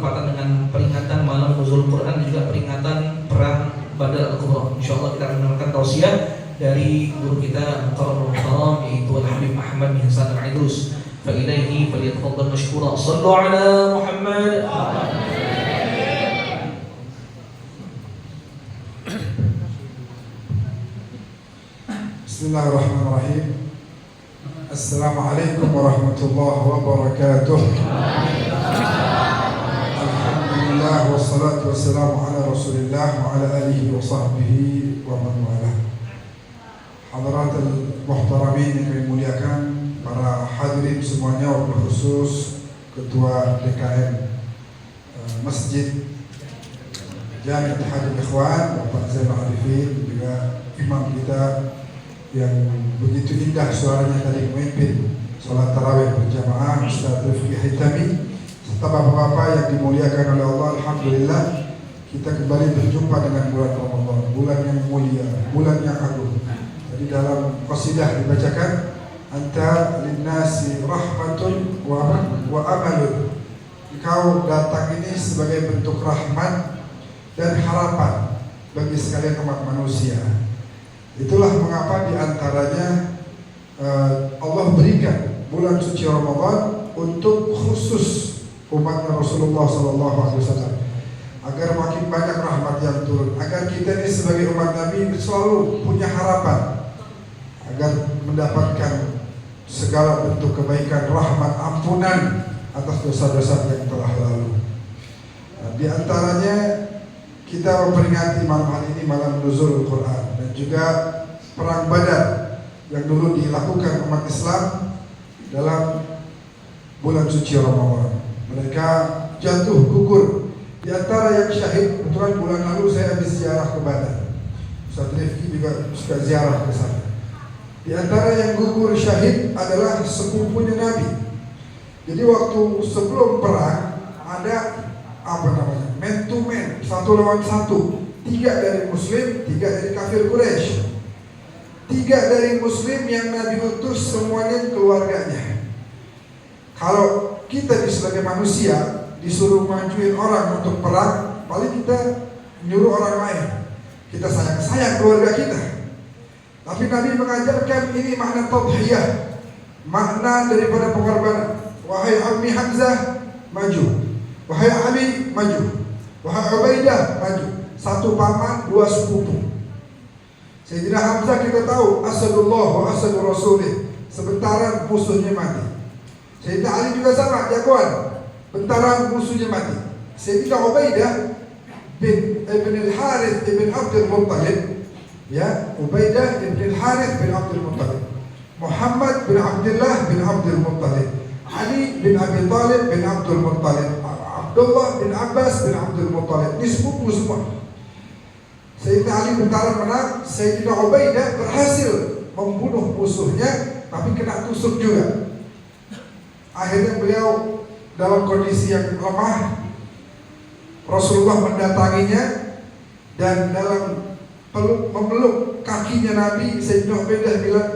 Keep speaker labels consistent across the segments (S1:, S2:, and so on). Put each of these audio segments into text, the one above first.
S1: bertepatan dengan peringatan malam nuzul Quran dan juga peringatan perang Badar Al-Kubra. Insyaallah kita akan mendengarkan tausiah dari guru kita Mukarramul Muhtaram yaitu Al-Habib Ahmad bin Hasan Al-Aidrus. Fa ilaihi falyatafaddal mashkura. Shallu ala Muhammad.
S2: Bismillahirrahmanirrahim. Assalamualaikum warahmatullahi wabarakatuh. Alhamdulillah wassalatu wassalamu ala Rasulillah wa ala alihi wa sahbihi wa man wala. Hadaratul muhtaramin yang kami muliakan, para hadirin semuanya, wabil khusus Ketua DKM Masjid Jami' Ittihadul Ikhwan Bapak Zainal Arifin, juga imam kita yang begitu indah suaranya tadi memimpin sholat tarawih berjamaah, Ustaz Rifki Hitami, serta bapak-bapak yang dimuliakan oleh Allah. Alhamdulillah kita kembali berjumpa dengan bulan Ramadan, bulan yang mulia, bulan yang agung. Jadi dalam qasidah dibacakan, anta linnasi rahmatun wa amalun. Engkau datang ini sebagai bentuk rahmat dan harapan bagi sekalian umat manusia. Itulah mengapa diantaranya Allah berikan bulan suci Ramadan untuk khusus umatnya Rasulullah SAW, agar makin banyak rahmat yang turun, agar kita ini sebagai umat Nabi selalu punya harapan agar mendapatkan segala bentuk kebaikan, rahmat, ampunan atas dosa-dosa yang telah lalu. Di antaranya kita memperingati malam hari ini malam nuzul Quran dan juga perang Badar yang dulu dilakukan umat Islam dalam bulan suci Ramadan. Mereka jatuh gugur. Di antara yang syahid, kebetulan bulan lalu saya habis ziarah ke Badar. Ustaz Rifki juga suka ziarah ke sana. Di antara yang gugur syahid adalah sepupunya Nabi. Jadi waktu sebelum perang ada man to man, 1 lawan 1, 3 dari Muslim, 3 dari kafir Quraisy. 3 dari Muslim yang Nabi utus semuanya keluarganya. Kalau kita sebagai manusia disuruh majuin orang untuk perang, paling kita nyuruh orang lain. Kita sayang keluarga kita. Tapi Nabi mengajarkan ini makna tadhiyah, makna daripada pengorbanan. Wahai Ammi Hamzah, maju. Wahai Ali, maju. Wahai Ubaidah, maju. 1 paman, 2 sepupu. Sayyidina Hamzah kita tahu asadullah wa asadur rasulih, sebentaran musuhnya mati. Sayyidina Ali juga sama, jagoan, bentaran musuhnya mati. Sayyidina Ubaidah bin al-Harith bin Abdul Muttalib, ya, Ubaidah bin al-Harith bin Abdul Muttalib, Muhammad bin Abdullah bin Abdul Muttalib, Ali bin Abi Talib bin Abdul Muttalib, Abdullah bin Abbas bin Abdul Muttalib. Ini sepupu semua. Sayyidina Ali bentaran menang, Sayyidina Ubaidah berhasil membunuh musuhnya, tapi kena tusuk juga. Akhirnya beliau dalam kondisi yang lemah. Rasulullah mendatanginya dan dalam memeluk kakinya Nabi, Sayyidina Ubaidah bilang,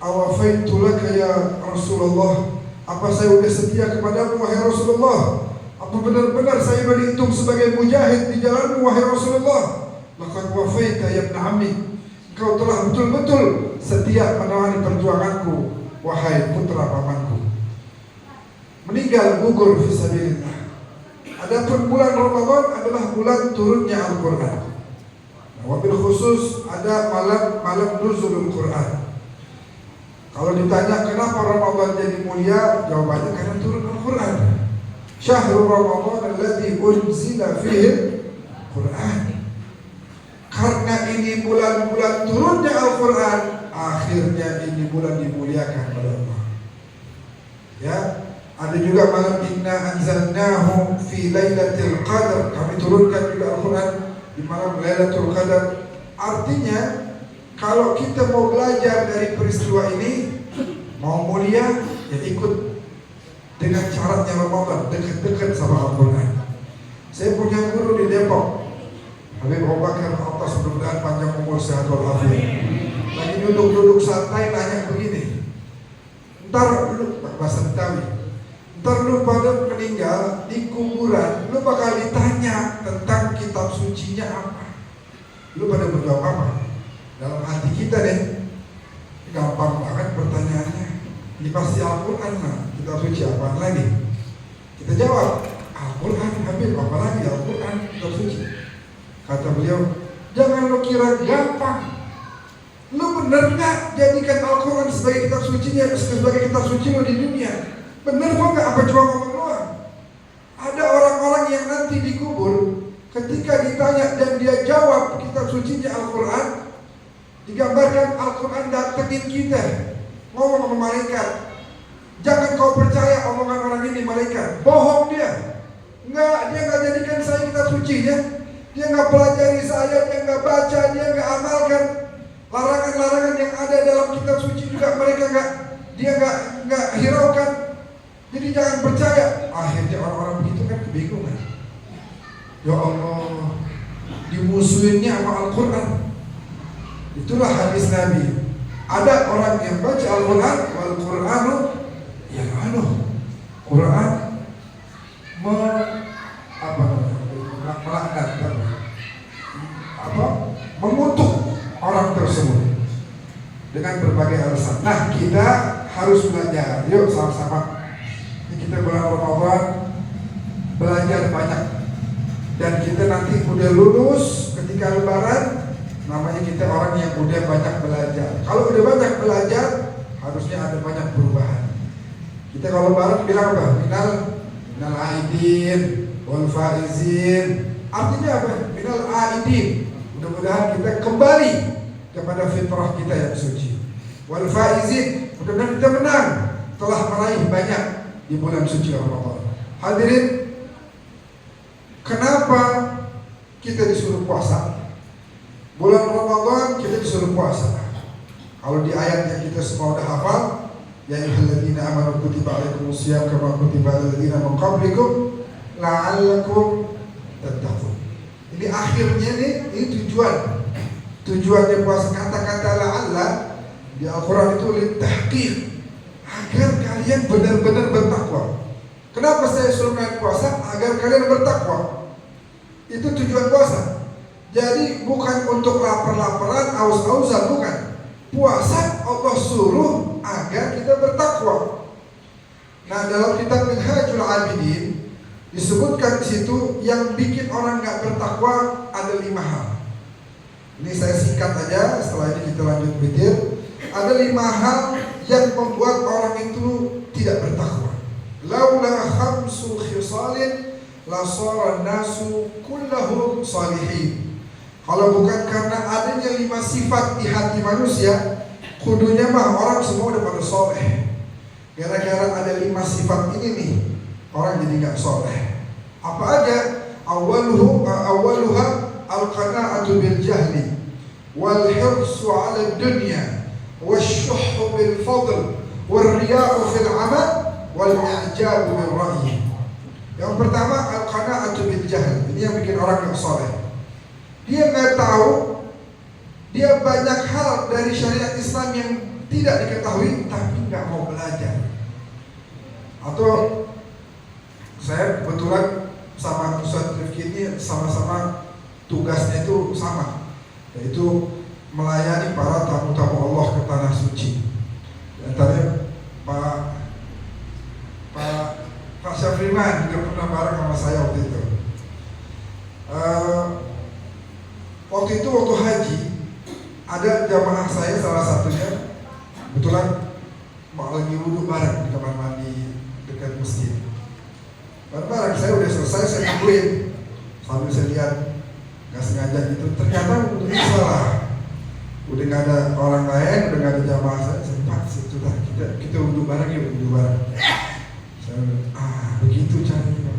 S2: awafaitu laka ya Rasulullah, apa saya sudah setia kepadamu wahai Rasulullah? Apa benar-benar saya berhitung sebagai mujahid di jalanmu wahai Rasulullah? Laqad wafaita ya ibn ammi, engkau telah betul-betul setia menemani perjuanganku wahai putra pamanku. Meninggal gugur fisabilillah. Adapun bulan Ramadan adalah bulan turunnya Al-Quran. Wabil khusus ada malam nuzulul Quran. Kalau ditanya kenapa Ramadan jadi mulia, jawabannya karena turun Al-Quran. Syahrul Ramadan alladzi unzila fihi Quran. Karena ini bulan-bulan turunnya Al-Quran, akhirnya ini bulan dimuliakan oleh Allah. Ya, ada juga malam inna anzalnahu fi lailatul qadar. Kami turunkan juga Al-Quran di malam Lailatul Qadar. Artinya kalau kita mau belajar dari peristiwa ini, mau mulia, ya ikut dengan syaratnya Ramadan, dekat-dekat sama Al-Quran. Saya punya guru di Depok, Habib Abu Bakar Atas, mudah-mudahan panjang umur sehat walafiat. Lagi duduk-duduk santai nanya begini, ntar bahasa Betawi, Ntar lu pada meninggal di kuburan, lu bakal ditanya tentang kitab sucinya apa. Lu pada menjawab apa? Dalam hati kita deh, gampang banget pertanyaannya. Ini pasti Al-Quran lah, kitab suci apaan lagi? Kita jawab, Al-Quran, Habib, apa lagi Al-Quran, kitab suci. Kata beliau, jangan lu kira gampang. Lu bener gak jadikan Al-Quran sebagai kitab sucinya, sebagai kitab suci lu di dunia? Bener kok gak, apa cuma ngomong doang? Ada orang-orang yang nanti dikubur, ketika ditanya dan dia jawab kitab sucinya Al-Quran, digambarkan Al-Quran datengin kita, ngomong sama malaikat, jangan kau percaya omongan orang ini malaikat, bohong dia. Dia gak jadikan saya kitab sucinya, dia gak pelajari saya, dia gak baca, dia gak amalkan larangan-larangan yang ada dalam kitab suci juga dia gak hiraukan. Jadi jangan percaya. Akhirnya orang-orang begitu kan kebingungan. Ya Allah, dimusuhinnya sama Al-Quran. Itulah hadis Nabi. Ada orang yang baca Al-Quran, wal Qur'anu yang Quran mengutuk orang tersebut dengan berbagai alasan. Nah, kita harus belajar. Yuk sama-sama. Kita bulan Ramadan belajar banyak, dan kita nanti udah lulus ketika Lebaran, namanya kita orang yang udah banyak belajar. Kalau udah banyak belajar, harusnya ada banyak perubahan. Kita kalau Lebaran bilang apa? Minal aidin wal faizin. Artinya apa? Minal aidin. Mudah-mudahan kita kembali kepada fitrah kita yang suci. Wal faizin. Mudah-mudahan kita menang telah meraih banyak di bulan suci Ramadan. Hadirin, kenapa kita disuruh puasa? Bulan Ramadan kita disuruh puasa. Kalau di ayat yang kita semua udah hafal, ya ayyuhalladzina amanu kutiba alaikumusiyam kama kutiba alal ladzina min qablikum la'allakum tattaqun. Ini akhirnya nih, ini tujuannya puasa. Kata-kata la'alla di Al-Quran itu litahqiq, agar kalian benar-benar bertakwa. Kenapa saya suruh kalian puasa? Agar kalian bertakwa. Itu tujuan puasa. Jadi bukan untuk lapar-laparan, aus-ausan, bukan. Puasa Allah suruh agar kita bertakwa. Nah, dalam kitab Minhajul Abidin disebutkan di situ yang bikin orang nggak bertakwa ada 5 hal. Ini saya singkat aja, setelah ini kita lanjut mikir. Ada 5 hal yang membuat orang itu tidak bertakwa. Laula khamsu khisalin la sara nasu kullahum salihin. Kalau bukan karena adanya 5 sifat di hati manusia, kudunya mah orang semua udah pada soleh. Gara-gara ada 5 sifat ini nih, orang jadi nggak soleh. Apa aja? Awaluha al-qana'atu bil jahli wal hirsu 'ala dunya wasyuhhu bil fadl wal riya'u fil 'amal wal i'jabu bil ra'yi. Yang pertama al-qana'atu bil jahl. Ini yang bikin orang yang soleh. Dia nggak tahu, dia banyak hal dari syariat Islam yang tidak diketahui, tapi nggak mau belajar. Atau saya kebetulan sama Ustaz Rifki ini sama-sama tugasnya itu sama, yaitu melayani para tamu-tamu Allah ke tanah suci. Antaranya Pak Syafriman juga pernah bareng sama saya waktu itu. Waktu haji, ada jamaah saya salah satunya kebetulan lagi wudhu bareng di kamar mandi dekat masjid. Bareng saya udah selesai, saya nungguin sambil saya lihat, nggak sengaja gitu. Ternyata wudhunya salah. Udah nggak ada orang lain, udah nggak ada jamaah saya. Sudah kita wudhu bareng yuk, wudhu bareng. Saya begitu caranya.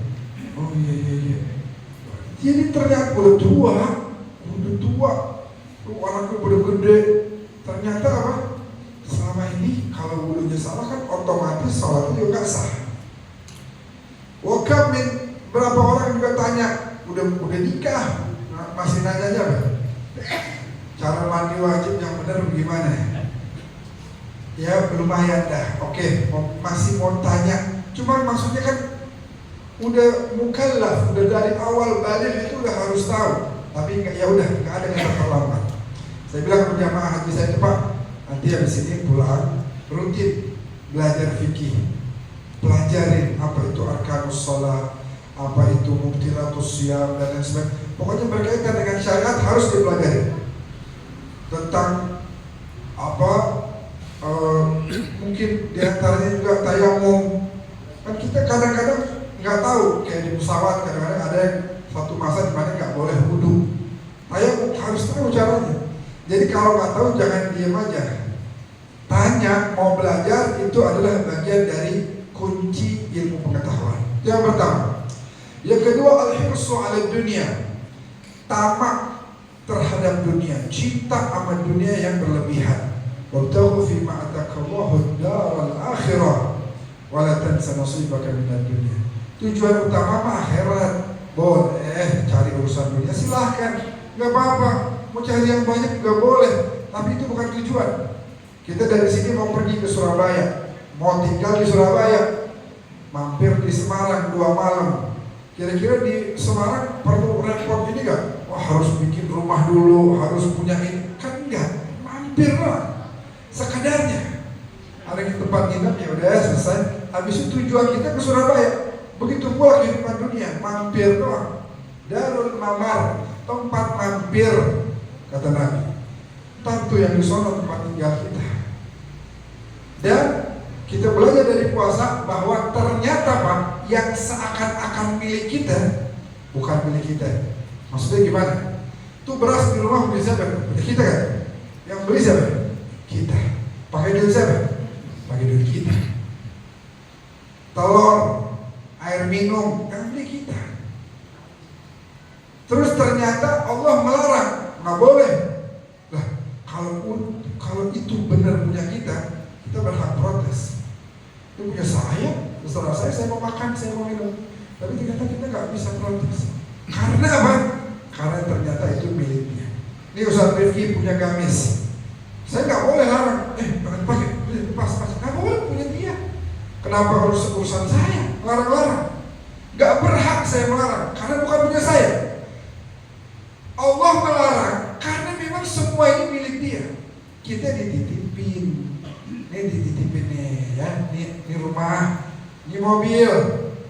S2: Oh iya. Jadi ternyata udah tua, anakku udah gede. Ternyata apa? Selama ini kalau wudhunya salah kan otomatis sholatnya juga gak sah. Wakamin, berapa orang juga tanya, udah nikah, masih nanya aja kan? Cara mandi wajib yang benar bagaimana? Ya lumayan dah. Oke, masih mau tanya Cuman maksudnya kan udah mukallaf, udah dari awal balik itu udah harus tahu. Tapi ya udah, nggak ada kata terlambat. Saya bilang ke jamaah haji saya, Pak, nanti habis ini pulang rutin belajar fikih, pelajarin apa itu arkanus shalah, apa itu mubtilatus syiyam dan lain sebagainya. Pokoknya berkaitan dengan syariat harus dipelajari. Tentang apa mungkin diantaranya juga tayamum. Kan kita kadang-kadang nggak tahu, kayak di pesawat kadang-kadang ada yang satu masa di mana nggak boleh wudu. Tayamum harus tahu caranya. Jadi kalau nggak tahu jangan diam aja. Tanya, mau belajar itu adalah bagian dari kunci ilmu pengetahuan. Yang pertama. Yang kedua, al-hirsu 'ala dunia. Tamak terhadap dunia, cinta sama dunia yang berlebihan. Wabtaghu fi ma atakallahu ad-daral akhirah wa la tansa nasibaka minad dunya. Tujuan utama mah akhirat. Boleh cari urusan dunia silahkan, nggak apa-apa. Mau cari yang banyak juga boleh, tapi itu bukan tujuan. Kita dari sini mau pergi ke Surabaya, mau tinggal di Surabaya, mampir di Semarang 2 malam. Kira-kira di Semarang perlu repot ini gak? Wah harus bikin rumah dulu, harus punya ini. Kan enggak, mampir lah. Sekadarnya. Ada di tempat nginep ya udah selesai. Habis itu tujuan kita ke Surabaya. Begitu pula kehidupan dunia, mampir doang. Darul mamar, tempat mampir, kata Nabi. Tentu yang di sana tempat tinggal kita. Dan kita belajar dari puasa bahwa ternyata Pak, yang seakan-akan milik kita bukan milik kita. Maksudnya gimana? Tuh beras di rumah beli siapa? Beli kita kan? Yang beli siapa? Kita. Pakai duit siapa? Pakai duit kita. Telur, air minum, yang beli kita. Terus ternyata Allah melarang, nggak boleh. Lah, kalau itu benar punya kita berhak protes. Itu punya saya, terserah saya mau makan, saya mau minum. Tapi ternyata kita nggak bisa protes. Karena apa? Karena ternyata itu miliknya. Ini Ustaz Rifki punya gamis. Saya nggak boleh larang. Pakai, pas, nggak boleh punya dia. Kenapa harus urusan saya? Larang-larang. Nggak berhak saya melarang, karena bukan punya saya. Allah melarang karena memang semua ini milik dia. Kita dititipin. Ini dititipin nih ya, ini rumah, ini mobil,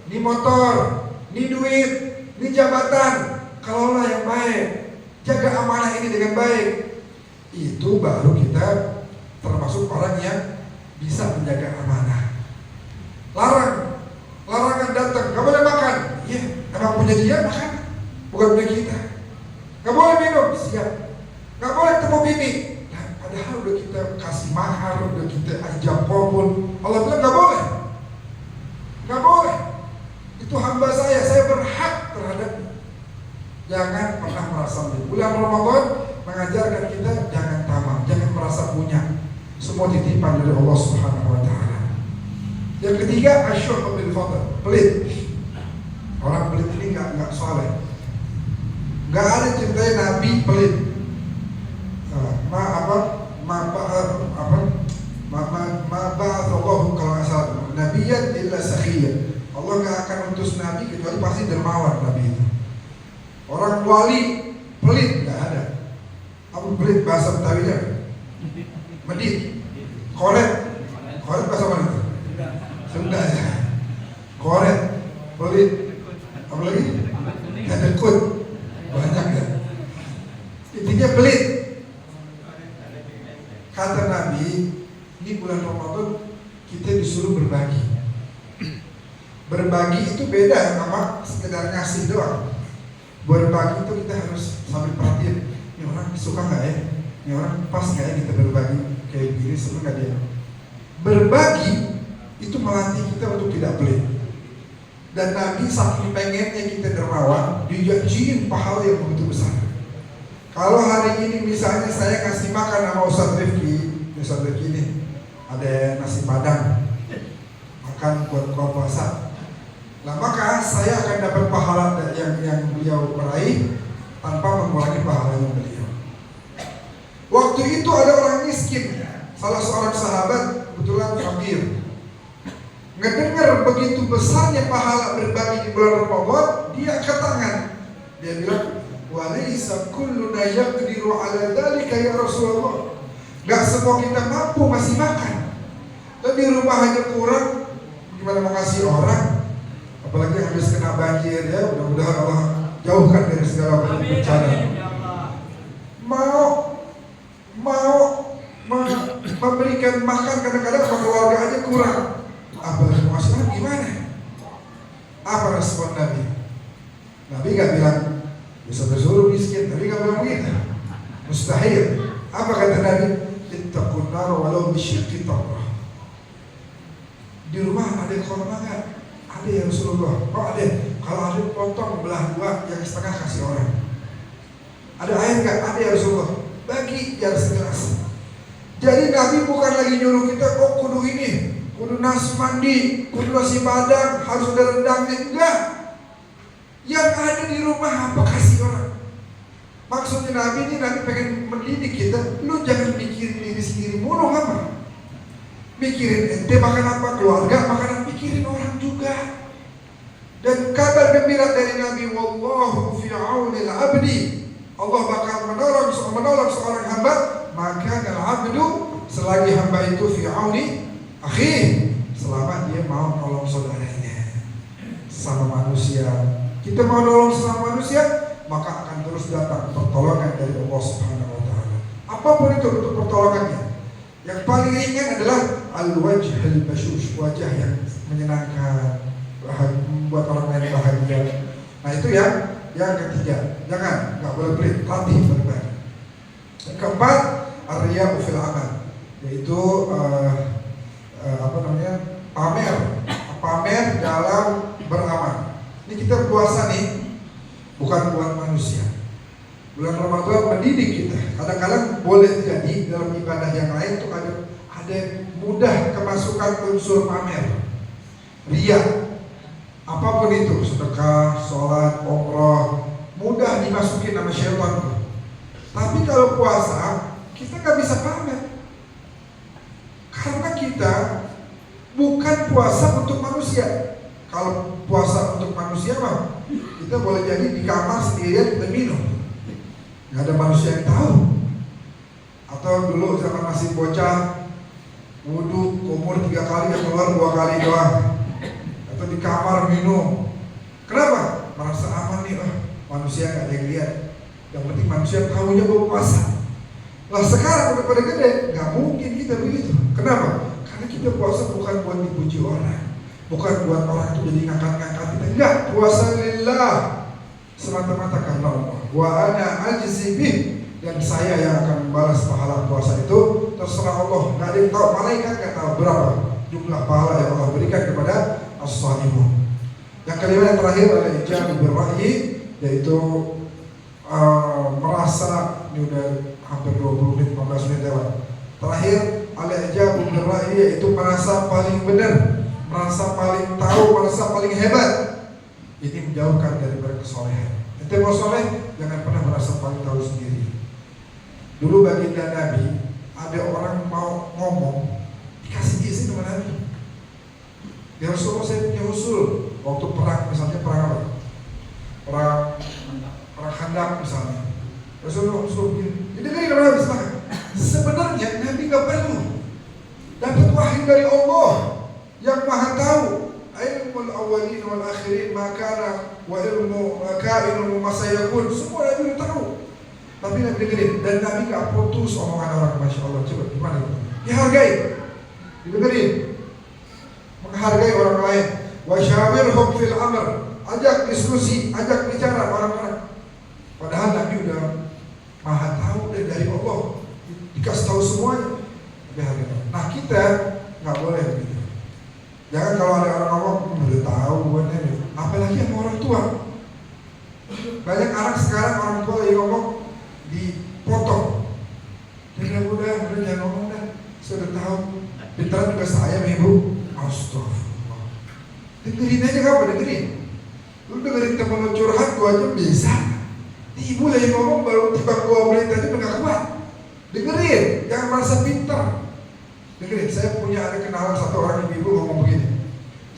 S2: ini motor, ini duit, ini jabatan. Kalaulah yang baik, jaga amanah ini dengan baik. Itu baru kita termasuk orang yang bisa menjaga amanah. Larangan datang, gak boleh makan. Iya, emang punya dia makan, bukan punya kita. Gak boleh minum, siap. Gak boleh ketemu bini. Padahal udah kita kasih mahar, udah kita ajak kumpul. Allah bilang gak boleh. Gak boleh. Itu hamba saya berhak terhadapnya. Jangan pernah merasa milik. Bulan Ramadan mengajarkan kita jangan tamak, jangan merasa punya. Semua titipan dari Allah Subhanahu wa taala. Yang ketiga, asyuh bil fadl, pelit. Orang pelit ini enggak saleh. Enggak ada ceritanya Nabi pelit. Ba'athallahu kalau nggak salah nabiyyan illa sakhiyyan. Allah nggak akan utus nabi kecuali pasti dermawan nabi itu. Orang wali pelit nggak ada. Apa pelit bahasa Betawinya? Medit, koret bahasa mana itu? Sunda ya. Koret, pelit, apa lagi? Kadekut, banyak ya. Intinya pelit. Kata Nabi, ini bulan Ramadan kita disuruh berbagi. Berbagi itu beda sama sekedar ngasih doang. Berbagi itu kita harus sambil perhatiin. Ini orang suka nggak ya? Ini orang pas nggak ya kita berbagi kayak gini, seneng nggak dia? Berbagi itu melatih kita untuk tidak pelit. Dan Nabi saking pengennya kita dermawan, dijanjiin pahala yang begitu besar. Kalau hari ini misalnya saya kasih makan sama Ustaz Rifki ini ada nasi padang, makan buat buka puasa. Nah maka saya akan dapat pahala yang beliau meraih tanpa mengurangi pahalanya beliau. Waktu itu ada orang miskin, salah seorang sahabat kebetulan fakir, ngedengar begitu besarnya pahala berbagi di bulan Ramadan, dia angkat tangan. Dia bilang, "Walaysa kulluna yaqdiru ala dzalika ya Rasulullah." Gak semua kita mampu masih makan. Dan di rumah aja kurang, gimana mau kasih orang? Apalagi habis kena banjir ya, mudah-mudahan Allah jauhkan dari segala bencana. Mau memberikan makan kadang-kadang sama keluarga aja kurang. Apalagi mau kasih orang gimana? Apa respon Nabi? Nabi gak bilang bisa bersuruh miskin, Nabi gak bilang begitu. Mustahil. Apa kata Nabi? Ittaqun nar walau bisyiqqi tamrah. Di rumah ada korma nggak? Ada ya Rasulullah. Oh ada. Kalau ada potong belah dua, yang setengah kasih orang. Ada air nggak? Ada ya Rasulullah. Bagi biar segelas. Jadi Nabi bukan lagi nyuruh kita, oh kudu ini, kudu nasi mandi, kudu nasi padang, harus ada rendangnya. Enggak. Yang ada di rumah apa kasih orang. Maksudnya Nabi ini, Nabi pengen mendidik kita. Lu jangan mikirin diri sendiri mulu, apa? Mikirin ente makan apa, keluarga makan, pikirin orang juga. Dan kabar gembira dari Nabi, wallahu fi aunil abdi. Allah bakal menolong seorang hamba, maka al-abdu selagi hamba itu fi auni akhi, selama dia mau nolong saudaranya sama manusia. Kita mau nolong sama manusia, maka akan terus datang pertolongan dari Allah Subhanahu wa taala. Apapun itu untuk pertolongannya. Yang paling ringan adalah al-wajh al-bashush, wajah yang menyenangkan, membuat orang lain bahagia. Nah itu yang ketiga, nggak boleh pelit, latih berbagi. Yang keempat, ar-riya'u fil amal, yaitu pamer dalam beramal. Ini kita puasa nih, bukan buat manusia. Bulan Ramadan mendidik kita. Kadang-kadang boleh jadi dalam ibadah yang lain itu ada mudah kemasukan unsur pamer, riya. Apapun itu, sedekah, sholat, umroh, mudah dimasukin sama syaitan. Tapi kalau puasa, kita nggak bisa pamer. Karena kita bukan puasa untuk manusia. Kalau puasa untuk manusia mah, kita boleh jadi di kamar sendirian kita minum. Nggak ada manusia yang tahu. Atau dulu zaman masih bocah, wudhu umur 3 kali, yang keluar 2 kali doang. Atau di kamar minum. Kenapa? Merasa aman nih, manusia nggak ada yang lihat. Yang penting manusia tahunya bawa puasa. Lah sekarang udah pada gede, nggak mungkin kita begitu. Kenapa? Karena kita puasa bukan buat dipuji orang, bukan buat orang itu jadi ngangkat-ngangkat kita. Enggak, puasa lillah, semata-mata karena Allah. Wa ana ajzi bih, dan saya yang akan membalas pahala puasa itu. Terserah Allah, nggak ada yang tahu, malaikat nggak tahu berapa jumlah pahala yang Allah berikan kepada as-shalimun. Yang kelima yang terakhir adalah ijab birra'yi, yaitu merasa, ini udah hampir 20 menit, 15 menit lewat. Terakhir, al-ijab birra'yi, yaitu merasa paling benar, merasa paling tahu, merasa paling hebat. Ini menjauhkan dari kesolehan. Ente mau soleh, jangan pernah merasa paling tahu sendiri. Dulu baginda Nabi, ada orang mau ngomong, dikasih izin sama Nabi. Ya Rasulullah, saya punya usul. Waktu perang, misalnya perang apa? Perang Khandaq misalnya. Rasulullah suruh begini, didengarin sama Nabi, silakan. Sebenarnya Nabi gak perlu. Dapat wahyu dari Allah yang maha tahu. Ilmul awwalin wal akhirin, makana wa ilmu kainun wa sayakun. Semua Nabi udah tahu. Tapi Nabi dengerin, dan Nabi gak putus omongan orang. Masya Allah, coba gimana itu? Dihargai, didengerin, menghargai orang lain. Wa syawirhum fil amr, ajak diskusi, ajak bicara orang-orang. Padahal Nabi udah maha tahu dari Allah, dikasih tahu semuanya. Nah kita nggak boleh begitu. Jangan kalau ada orang ngomong udah tahu buatnya, apalagi sama orang tua. Banyak anak sekarang orang tua lagi ngomong dipotong. Udah jangan ngomong dah, sudah tahu. Pintar juga saya ibu. Astagfirullah. Dengerin aja, kamu dengerin. Lu dengerin temen lu curhat 2 jam bisa. Ibu lagi ngomong baru tiba gua berita aja nggak kuat. Dengerin, jangan merasa pintar. Dengerin, saya punya ada kenalan satu orang ibu ngomong begini.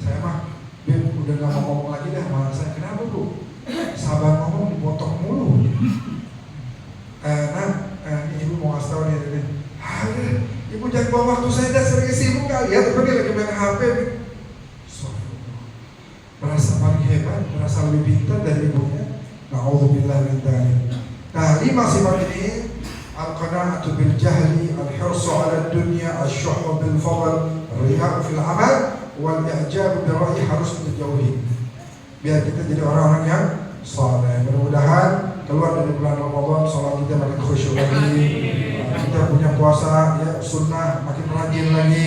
S2: Saya mah udah gak mau ngomong lagi dah malah saya. Kenapa Bu? Sabar ngomong dipotong mulu. Ini ibu mau ngasih tau nih. Ibu jangan bawa waktu saya dah, sering sibuk kali ya. Tapi dia lagi main HP. Merasa paling hebat, merasa lebih pintar dari ibunya. Na'udzubillah min dzalik. Nah, 5 sifat ini: al-qana'atu bil jahli, al-hirsu 'ala ad-dunya, asy-syuhhu bil fadl, ar-riya'u fil 'amal, wal i'jabu bi ra'yi harus dijauhi. Biar kita jadi orang-orang yang saleh. Mudah-mudahan keluar dari bulan Ramadan salat kita makin khusyuk lagi. Kita punya puasa ya sunnah makin rajin lagi.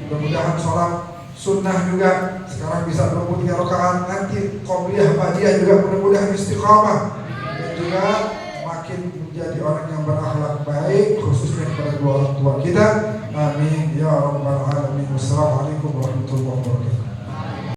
S2: Mudah-mudahan salat sunnah juga sekarang bisa 23 rakaat, nanti qobliyah ba'diyah juga mudah-mudahan istiqamah, dan juga makin menjadi orang yang berakhlak baik khususnya kepada kedua orang tua kita. Amin ya rabbal alamin. Wassalamualaikum warahmatullahi wabarakatuh.